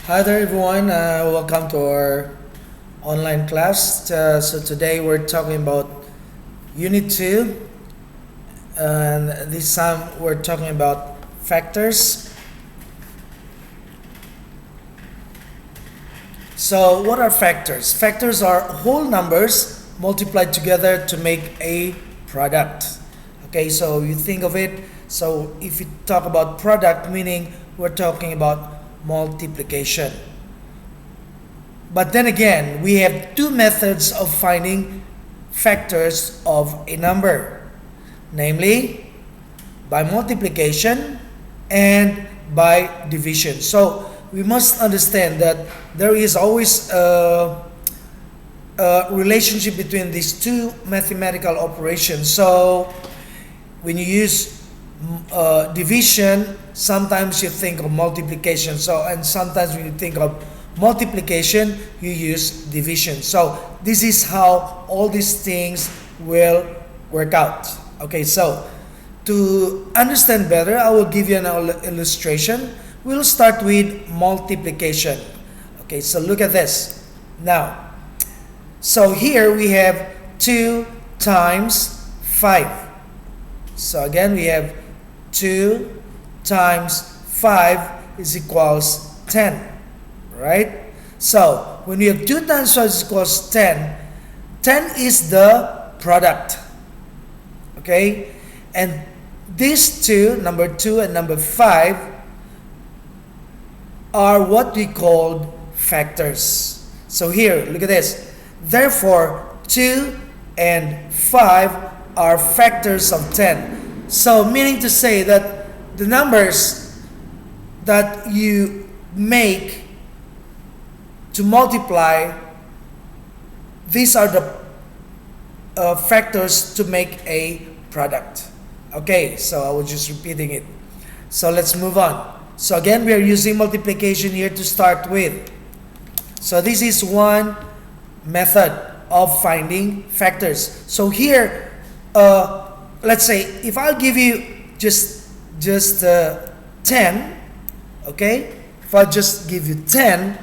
Hi there, everyone. Welcome to our online class. So today we're talking about Unit 2, and this time we're talking about factors. So what are factors? Factors are whole numbers multiplied together to make a product. Okay, so you think of it. So if you talk about product, meaning we're talking about multiplication. But then again, we have two methods of finding factors of a number, namely by multiplication and by division. So we must understand that there is always a relationship between these two mathematical operations. So when you use division, sometimes you think of multiplication. And sometimes when you think of multiplication, you use division. So this is how all these things will work out. Okay, so to understand better, I will give you an illustration. We'll start with multiplication. Okay, so look at this. Now, so here we have 2 times 5. So again, we have 2 times 5 is equals 10. Right? So when we have 2 times 5 is equals 10, 10 is the product. Okay? And these two, number 2 and number 5, are what we call factors. So here, look at this. Therefore, 2 and 5 are factors of 10. So meaning to say that the numbers that you make to multiply, these are the factors to make a product. Okay, so I was just repeating it. So let's move on. So again, we are using multiplication here to start with. So this is one method of finding factors. So here, let's say if I'll give you just 10, okay? If I just give you 10,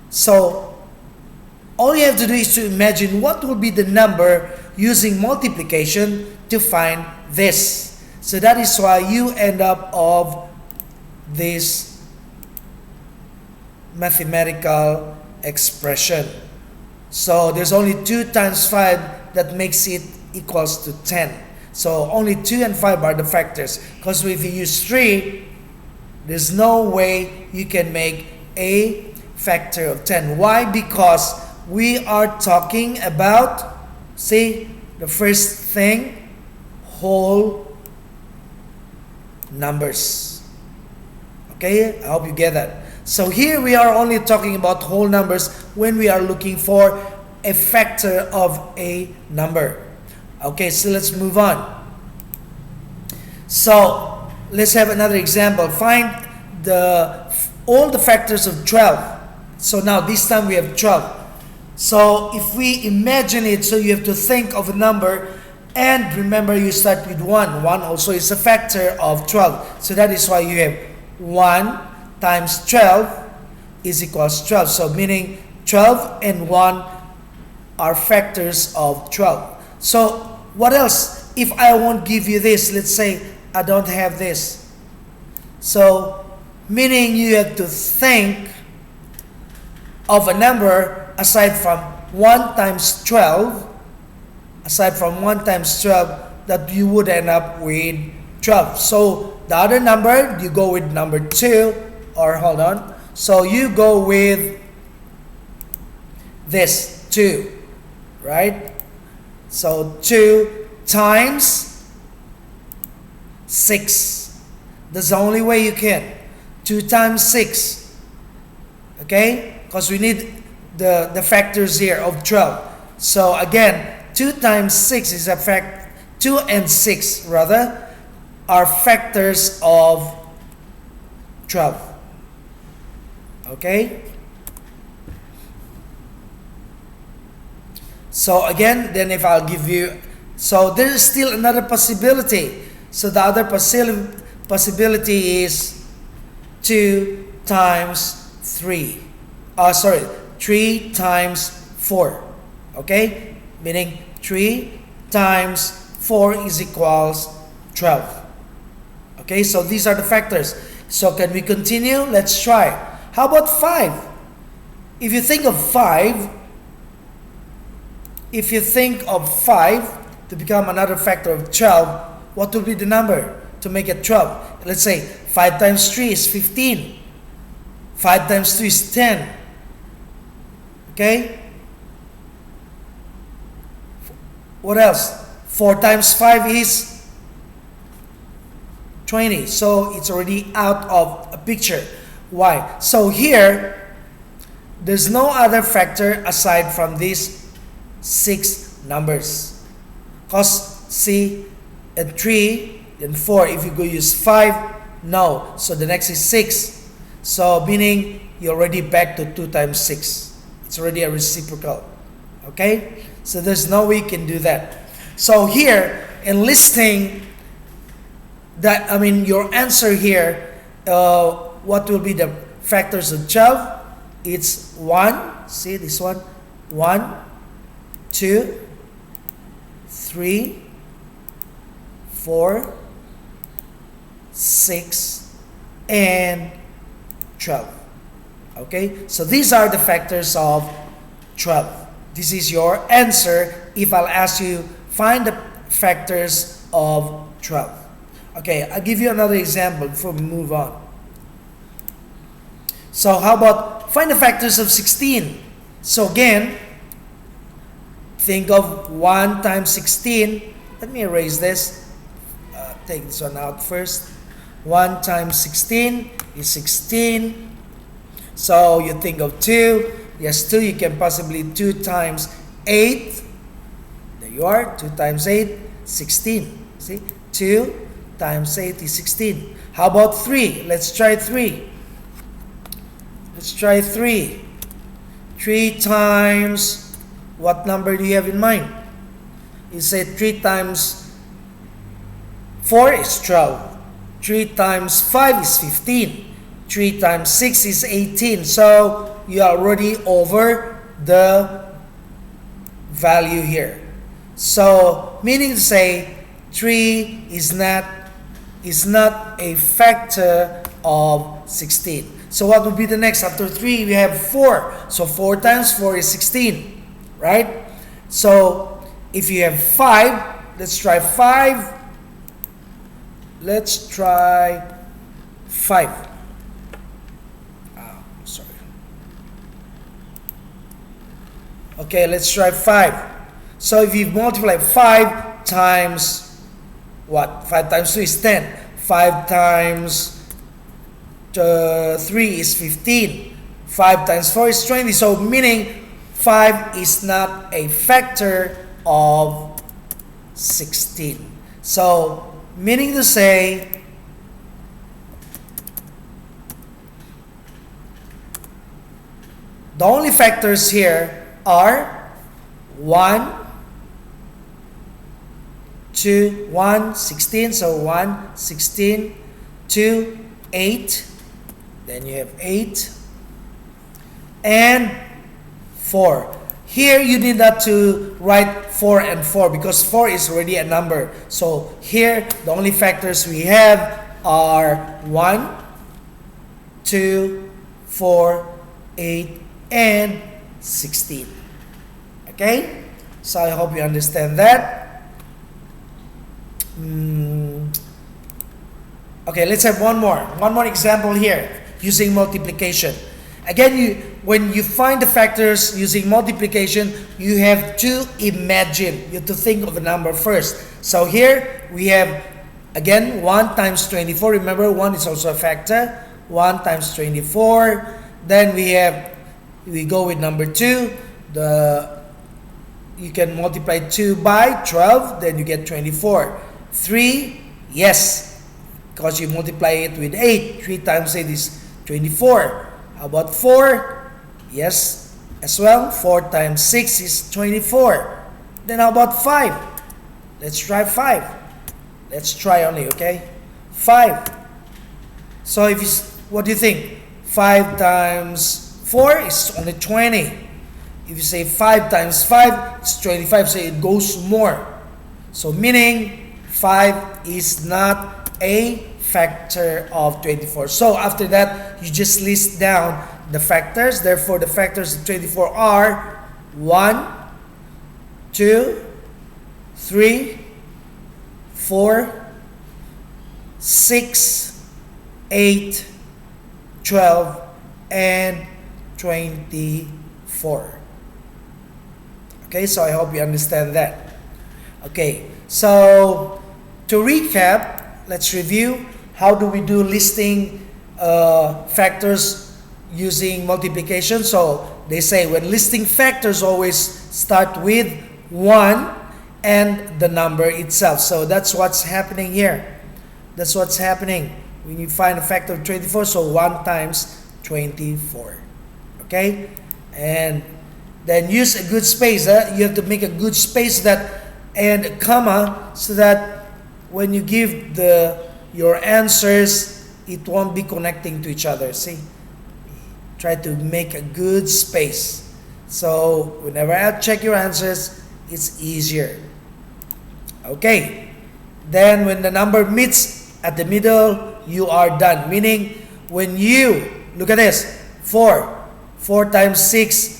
so all you have to do is to imagine what will be the number using multiplication to find this. So that is why you end up of this mathematical expression. So there's only 2 times 5 that makes it equals to 10. So only 2 and 5 are the factors. Because if you use 3, there's no way you can make a factor of 10. Why? Because we are talking about, see, the first thing, whole numbers. Okay, I hope you get that. So here we are only talking about whole numbers when we are looking for a factor of a number. Okay, so let's move on. So let's have another example. Find all the factors of 12. So now this time we have 12. So if we imagine it, so you have to think of a number, and remember you start with 1. 1 also is a factor of 12. So that is why you have 1 times 12 is equals 12. So meaning 12 and 1 are factors of 12. So what else? If I won't give you this, let's say I don't have this. So meaning you have to think of a number aside from 1 times 12, that you would end up with 12. So the other number, you go with number 2, or hold on. So you go with this 2, right? So 2 times 6. That's the only way you can. 2 times 6. Okay? Because we need the factors here of 12. So again, 2 times 6 is a fact. 2 and 6 rather are factors of 12. Okay? So again, then if I'll give you, so there is still another possibility. So the other possibility is 2 times 3. Sorry, 3 times 4. Okay? Meaning 3 times 4 is equals 12. Okay, so these are the factors. So can we continue? Let's try. How about 5? If you think of 5, to become another factor of 12, what will be the number to make it 12? Let's say 5 times 3 is 15. 5 times 2 is 10. Okay? What else? 4 times 5 is 20. So it's already out of a picture. Why? So here, there's no other factor aside from these 6 numbers. Because see, and 3, then 4. If you go use 5, no. So the next is 6. So meaning you're already back to 2 times 6. It's already a reciprocal. Okay? So there's no way you can do that. So here, in listing that, your answer here, what will be the factors of 12? It's 1, see this one, 1, 2, 3, 4, 6, and 12. Okay, so these are the factors of 12. This is your answer if I'll ask you, find the factors of 12. Okay, I'll give you another example before we move on. So how about find the factors of 16? So again, think of 1 times 16. Let me erase this. Take this one out first. 1 times 16 is 16. So you think of 2. Yes, 2, you can possibly 2 times 8. There you are, 2 times 8, 16. See, 2 times 8 is 16. How about 3? Let's try 3. Let's try 3. 3 times, what number do you have in mind? You say 3 times 4 is 12. 3 times 5 is 15. 3 times 6 is 18. So you are already over the value here. So meaning to say 3 is not a factor of 16. So what would be the next? After 3 we have 4. So 4 times 4 is 16, right? So if you have 5, let's try 5. Let's try 5. Sorry. Okay, let's try 5. So if you multiply 5 times what? 5 times 2 is 10. 5 times 3 is 15. 5 times 4 is 20. So meaning 5 is not a factor of 16. So meaning to say the only factors here are 1, 2, 1, 16, so 1, 16, 2, 8, then you have 8, and 4. Here you need not to write 4 and 4 because 4 is already a number. So here the only factors we have are 1, 2, 4, 8, and 16. Okay? So I hope you understand that. Okay, let's have one more example here using multiplication. Again, when you find the factors using multiplication, you have to imagine, you have to think of a number first. So here we have again 1 times 24. Remember, 1 is also a factor. 1 times 24. Then we go with number 2. You can multiply 2 by 12, then you get 24. 3, yes, because you multiply it with 8. 3 times 8 is 24. How about 4? Yes, as well. 4 times 6 is 24. Then how about 5? Let's try 5. Let's try only, okay? 5. So what do you think? 5 times 4 is only 20. If you say 5 times 5, it's 25, so it goes more. So meaning 5 is not a factor of 24. So after that, you just list down the factors. Therefore, the factors of 24 are 1, 2, 3, 4, 6, 8, 12, and 24. Okay, so I hope you understand that. Okay, so to recap, let's review. How do we do listing factors using multiplication? So they say when listing factors, always start with 1 and the number itself. So that's what's happening here. That's what's happening when you find a factor of 24. So 1 times 24. Okay, and then use a good space. You have to make a good space and a comma so that when you give your answers, it won't be connecting to each other. See, try to make a good space. So whenever I check your answers, it's easier. Okay, then when the number meets at the middle, you are done. Meaning when you look at this, 4 times 6.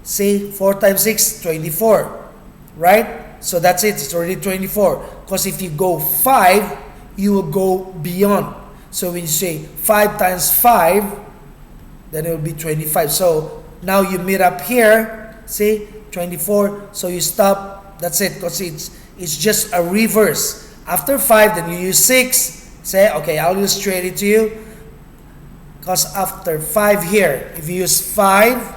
See, 4 times 6, 24, right? So that's it, it's already 24. Because if you go 5, you will go beyond. So when you say 5 times 5, then it will be 25. So now you meet up here, see, 24, so you stop, that's it, because it's just a reverse. After 5, then you use 6, say, okay, I'll illustrate it to you. Because after 5 here, if you use 5,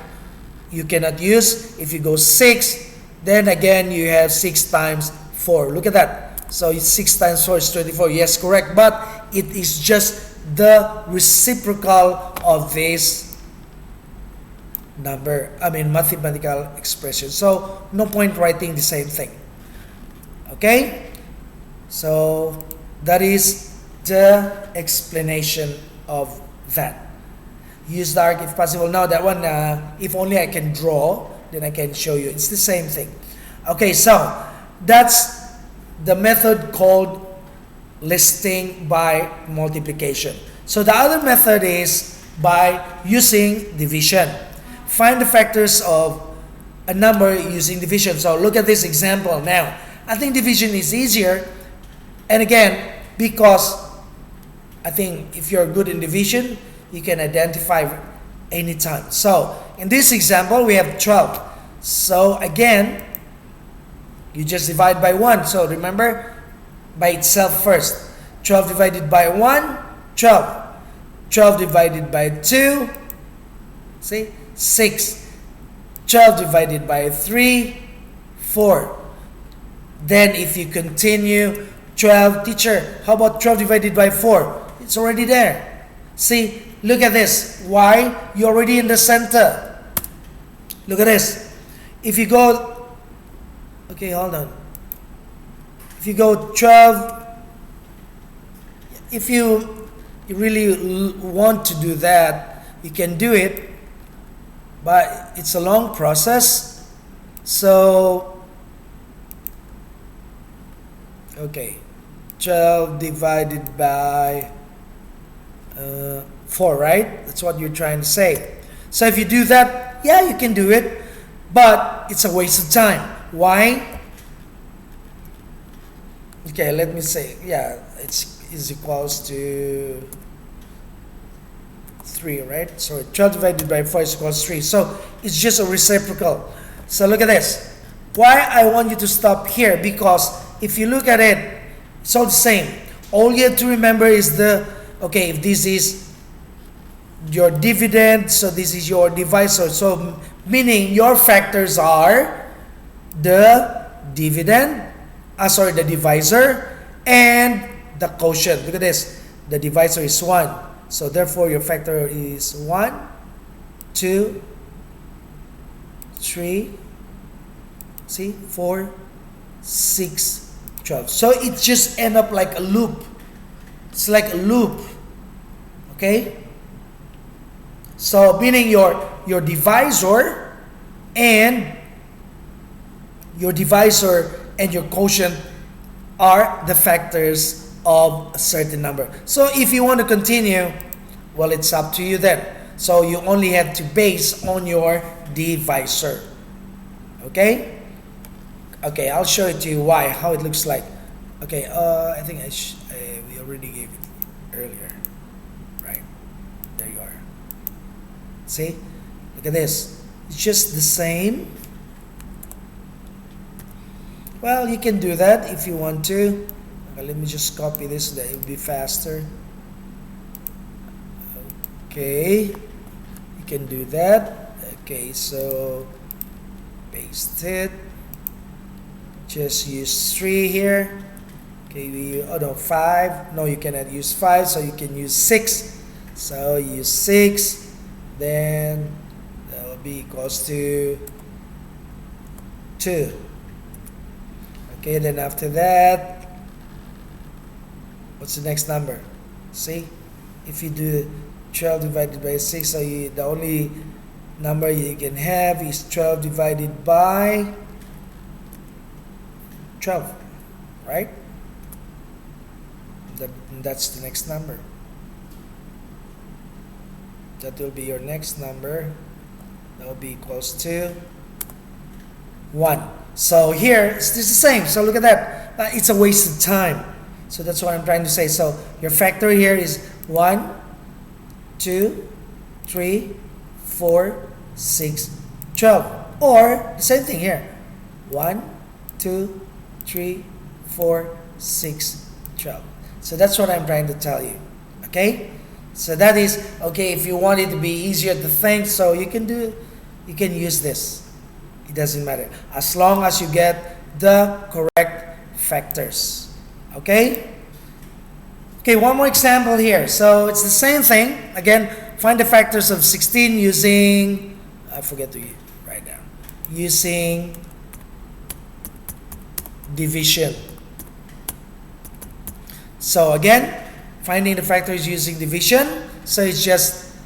you cannot use. If you go 6, then again you have 6 times 4. Look at that. So it's 6 times 4 is 24. Yes, correct. But it is just the reciprocal of this mathematical expression. So no point writing the same thing. Okay? So that is the explanation of that. Use the arc if possible. Now that one, if only I can draw, then I can show you. It's the same thing. Okay, so that's the method called listing by multiplication. So the other method is by using division. Find the factors of a number using division. So look at this example now. I think division is easier. And again, because I think if you're good in division, you can identify anytime. So in this example, we have 12. So again, you just divide by 1. So remember, by itself first. 12 divided by 1, 12. 12 divided by 2, see, 6. 12 divided by 3, 4. Then if you continue, 12, teacher, how about 12 divided by 4? It's already there. See, look at this. Why? You're already in the center. Look at this. If you go, okay, hold on. If you go 12, if you really want to do that, you can do it, but it's a long process. So, okay, 12 divided by 4, right? That's what you're trying to say. So if you do that, yeah, you can do it, but it's a waste of time. Why? Okay, let me say, yeah, it's is equals to 3, right? So 12 divided by 4 is equals 3. So it's just a reciprocal. So look at this. Why I want you to stop here? Because if you look at it, it's all the same. All you have to remember is okay, if this is your dividend, so this is your divisor. So meaning your factors are the dividend, the divisor, and the quotient. Look at this. The divisor is 1. So therefore your factor is 1, 2, 3, see, 4, 6, 12. So it just end up like a loop. It's like a loop. Okay? So meaning your divisor and your quotient are the factors of a certain number. So if you want to continue, well, it's up to you then. So you only have to base on your divisor. Okay? Okay, I'll show it to you how it looks like. Okay, I think we already gave it earlier. Right. There you are. See? Look at this. It's just the same. Well, you can do that if you want to. Okay, let me just copy this so that it will be faster. Okay. You can do that. Okay, so paste it. Just use 3 here. Okay, 5. No, you cannot use 5, so you can use 6. So use 6. Then that will be equals to 2. Okay, then after that, what's the next number? See, if you do 12 divided by 6, so the only number you can have is 12 divided by 12, right? That's the next number. That will be your next number. That will be equals to 1. So here, it's the same. So look at that. It's a waste of time. So that's what I'm trying to say. So your factor here is 1, 2, 3, 4, 6, 12. Or the same thing here. 1, 2, 3, 4, 6, 12. So that's what I'm trying to tell you. Okay? So that is, okay, if you want it to be easier to think, so you can use this. It doesn't matter. As long as you get the correct factors. Okay? Okay, one more example here. So it's the same thing. Again, find the factors of 16 using, I forget to write down, using division. So again, finding the factors using division. So it's just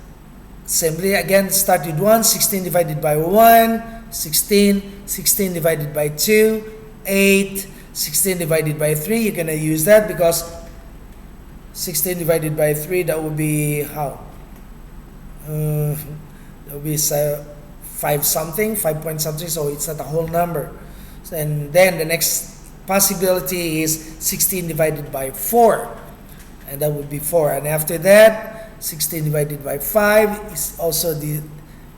simply, again, start with 1, 16 divided by 1, 16, 16 divided by 2, 8, 16 divided by 3. You're going to use that because 16 divided by 3, that would be how? That would be 5 something, 5 point something, so it's not a whole number. So, and then the next possibility is 16 divided by 4, and that would be 4. And after that, 16 divided by 5 is also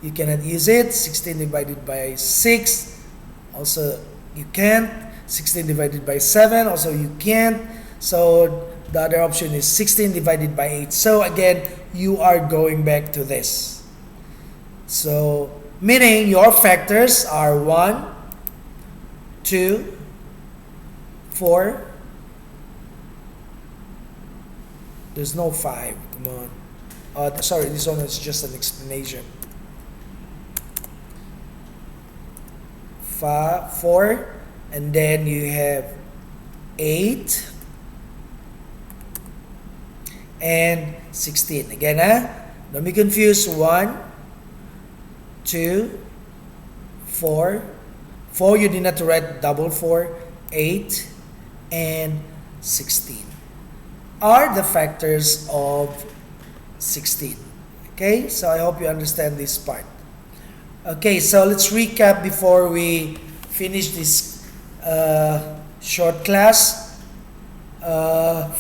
you cannot use it. 16 divided by 6, also you can't. 16 divided by 7, also you can't. So the other option is 16 divided by 8. So again, you are going back to this. So meaning your factors are 1, 2, 4. There's no 5. Come on. Sorry, this one is just an explanation. 4, and then you have 8 and 16. Again, don't be confused. 1, 2, 4. 4, you did not write double 4. 8 and 16 are the factors of 16. Okay, so I hope you understand this part. Okay, so let's recap before we finish this short class.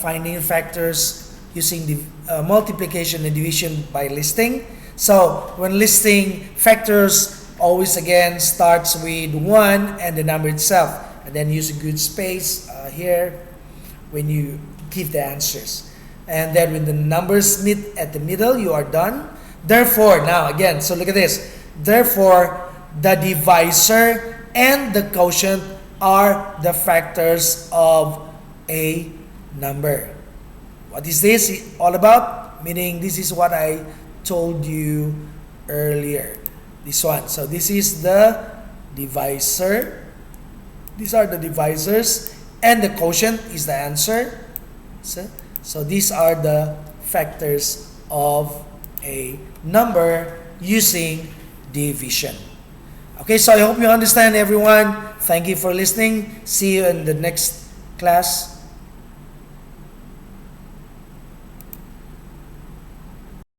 Finding factors using the multiplication and division by listing. So when listing factors, always again starts with 1 and the number itself, and then use a good space here when you give the answers. And then when the numbers meet at the middle, you are done. Therefore, now again, so look at this. Therefore, the divisor and the quotient are the factors of a number. What is this all about? Meaning, this is what I told you earlier. This one. So this is the divisor. These are the divisors, and the quotient is the answer. So these are the factors of a number using division. Okay, so I hope you understand, everyone. Thank you for listening. See you in the next class.